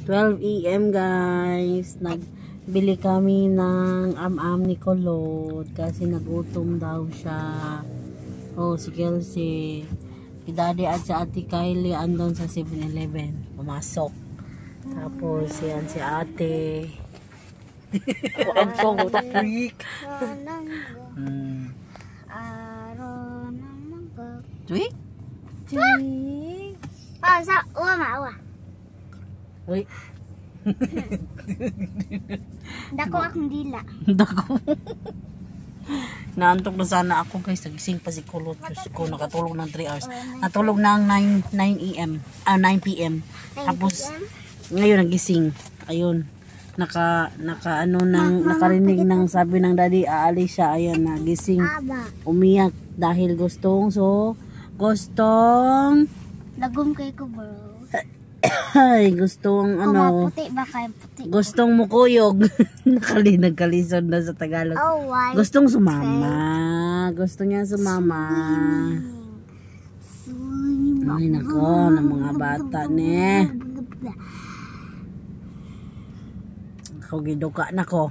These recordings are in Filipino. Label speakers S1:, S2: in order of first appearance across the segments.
S1: 12 AM guys. Nagbili kami ng am-am ni Kulot kasi nagutom daw siya. Oh, si Kelsey. Si Daddy at si Ate Kylie andon sa 7-Eleven. Pumasok. Tapos yan si Ate. Ang kong freak. Tweet?
S2: Tweet. Oh, sa uwa.
S1: Uy.
S2: Dako akong dila.
S1: Dako. Naantok na sana ako guys. Nagising pa si Kulot. Diyos ko, nakatulog ng 3 hours. Natulog ng 9 AM. 9 PM. Tapos, ngayon nagising. Ayun. Nakarinig ng sabi ng daddy, aalis siya. Ayan, nagising. Umiyak dahil gustong
S2: lagom kay ko bro.
S1: Ay, gustong
S2: puti ba kayo puti?
S1: Gustong mukuyog. Nagkalisod na sa Tagalog.
S2: Oh, why?
S1: Gustong sumama. Gusto niya sumama. Ay, nako, ng mga bata ni. Ako giduka na ko.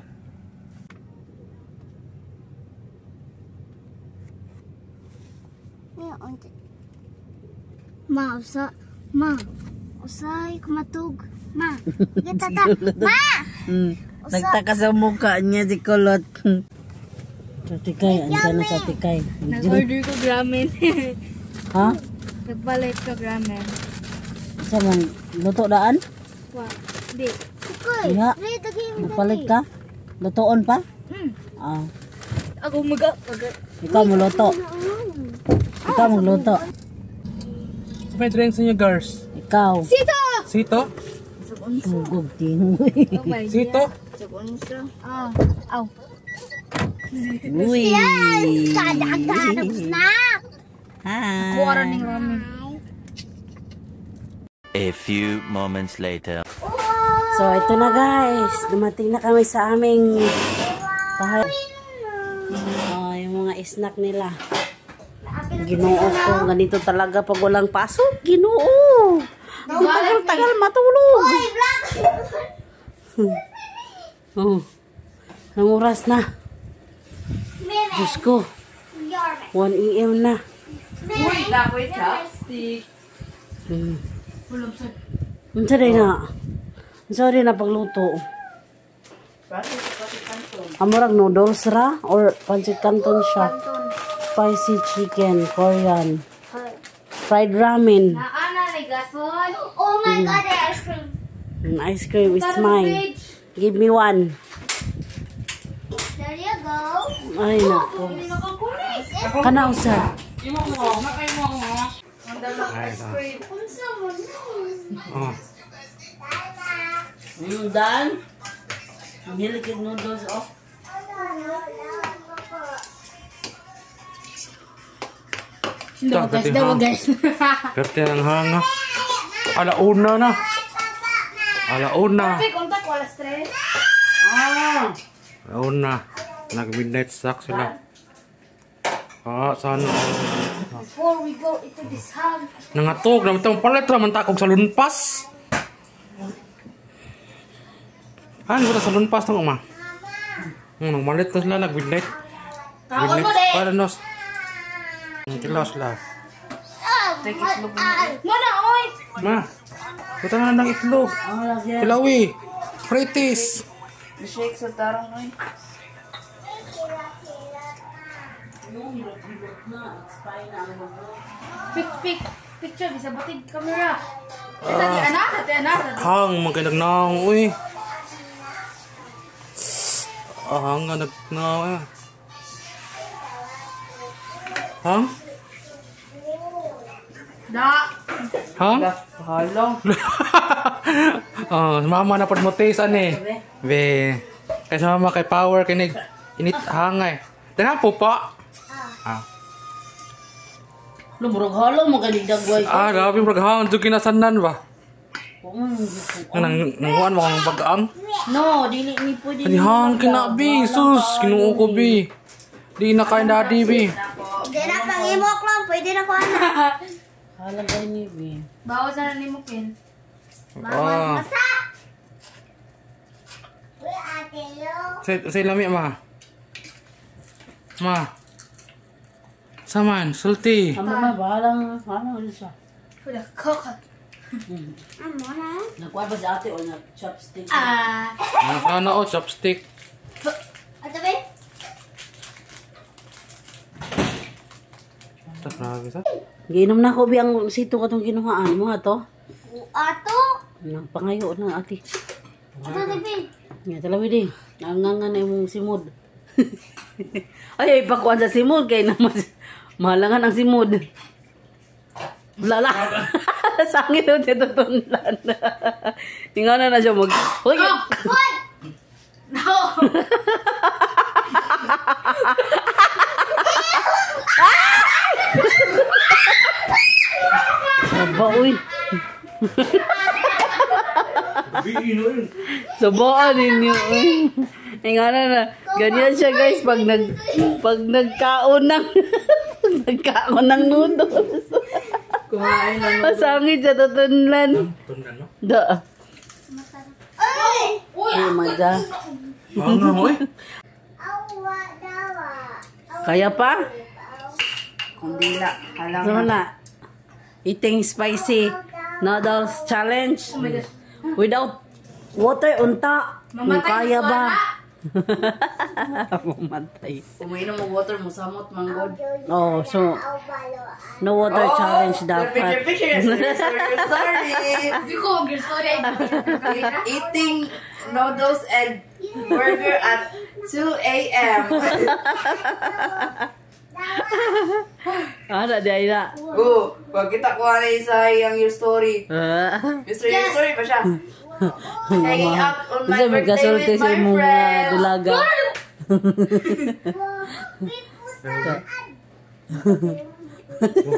S2: Usay kumatug. Ma. Gitata. Ma.
S1: Nagtaka sa mukha niya si Kulot. Sa Tikay, andyan na sa Tikay.
S2: Nag-order ko ramen.
S1: Ha?
S2: Nagpalit ko ramen.
S1: Sa mong luto daan?
S2: Di.
S1: Iya. Napalit ka? Lutoon pa? Ah.
S2: Ako
S1: Ikaw magluto. Ikaw magluto.
S3: May drinks niyo, girls.
S1: Ikaw.
S3: Sito?
S1: Tugog tingoy.
S3: Sito?
S2: Aw.
S1: Uy.
S2: Yes! Kada snack!
S1: Hi.
S2: Kuwara ning ramen.
S4: A few moments later.
S1: So, ito na guys. Dumating na kami sa aming bahay. Oh, yung mga snack nila. Ginoo ko. Ganito talaga pag walang pasok. Ginoo. Tagal matulog. Oh. Ang oras na. Diyos ko. 1 AM na.
S5: Uy, dapat chopstick.
S1: Unsa day na? Sorry na pagluto. Amurag noodles ra or pancit canton siya. Spicy chicken, Korean. Fried ramen.
S2: Naana ni gason. Oh my god, ice cream.
S1: Ice cream is mine. Give me one.
S2: There you go.
S1: Ay nako. Kana usa.
S5: Imo mo, makay mo mo. Ang dalawang ice cream.
S2: Unsa mo na?
S1: Dan. Ang hilig noodles oh.
S2: Guys.
S3: Perte ng hanga. Alauna na. Alauna.
S2: Kontak wala stress.
S3: Alauna. Nag-midnight snack sila. Saan?
S2: Before we go into this house.
S3: Nangatog. Namitang palit naman takog sa lunpas. Ano ba sa lunpas ng uma? Nagmalit na sila. Nag-midnight. Midnight. Para nos. Kilos lang.
S2: Mana, oy!
S3: Ma, buta na ng itlog. Pilawi. Fritis.
S5: Shake sa tarong oy.
S2: Picture, bisa batid camera. Tati ana.
S3: Hang, magkanagnawang, uy. Hang, nagnaw, Hang? Hang?
S5: Halong.
S3: Mama na pod mo taste ani. Be. Kay mama kay power kinig init hangay. Dara po pa.
S1: Lumurog halo mo ganig dagway.
S3: Grabe murag hang jud kinasanan ba. Nanguan mo kang bagang.
S1: No, dili ni pwede.
S3: Ani hang kinabi, sus, kinuo ko bi. Di na kay daddy bi.
S2: Hindi na pang imok lang, pwede na ko ana.
S1: Halagay ni bi.
S2: Bawas na ni mo pin.
S3: Oh.
S2: Uy, ate yo.
S3: Say lami ma. Ma. Saman, sulti.
S1: Mama, bahalang siya.
S5: Udah kokot.
S2: Amo na.
S1: Nakuha ba si ate o nag-chopstick?
S3: Ano chopstick.
S2: Ate be.
S3: Tas grabe sa.
S1: Giinom na ko biyang sito katong kinuhaan mo ato.
S2: Ato.
S1: Nang pangayo na ate.
S2: Ato be.
S1: Nga talawi di. Nangangan na imong simod. Ay, ipakuan sa simod kay naman mahalangan ang simod. Lala. Sangit daw siya tutunlan. Tingnan na siya mag... Hoy!
S2: Hoy.
S5: No!
S1: Aba, uy. Sabaan ninyo. Tingnan na. Ganyan siya guys pag nagkaon ng nagkaon ng noodles.
S5: Kumain lang.
S1: Masangit siya tutunlan.
S3: Tundan no.
S1: Da.
S2: Ay.
S1: Oh my God.
S3: Ano mo eh?
S2: Awa dawa.
S1: Kaya pa?
S5: Kundi na. Alam
S1: Ano na? Eating spicy noodles challenge. Without water unta. Kung kaya ba? Mamatay.
S5: Uminom mo water mo, samot, manggod.
S1: Oh, so no water challenge dapat.
S5: Sorry. Hindi ko mag-story. Eating noodles and burger at 2 a.m.
S1: Ada di ayah.
S5: Oh, pag kita ko na isa yung your story. Your story pa siya. Hanging out on my
S1: Bisa
S5: birthday
S1: magkasulti
S5: with
S1: sa
S5: my
S1: imong mga
S5: friends.
S1: dulaga.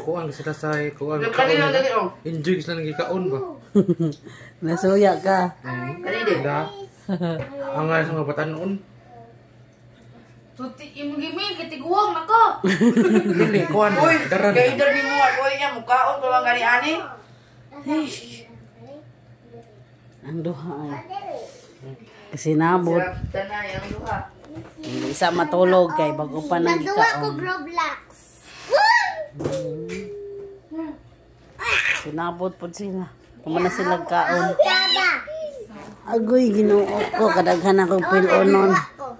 S3: Kuan sila sa kuan.
S5: Dali lang, dali lang.
S3: Enjoy sila nang gikaon ba.
S1: Nasuya ka.
S5: Dali din.
S3: Da. Ang nga sa mga batan noon.
S5: Tuti, imong-iming, kitiguang ako.
S3: Dili kuan.
S5: Uy,
S3: Daran.
S5: kay Idol ni mo, uy niya, mukhaon ko lang gani ani.
S1: Ang duha ay. Kasi nabot.
S5: Sarap tanay ang duha.
S1: Hindi isa matulog kay bago pa nang
S2: Nagduwa ko
S1: ikaon.
S2: Roblox.
S1: Sinabot po sila. Kung na sila kaon.
S2: Baba.
S1: Agoy, ginuot ko. Kadaghan ako pilonon.
S2: Ako.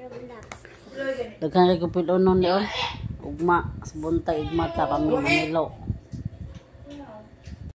S2: Roblox.
S1: Daghan ako pilonon yun. Ugma. Sa buntay, ugma ta. Pamilya.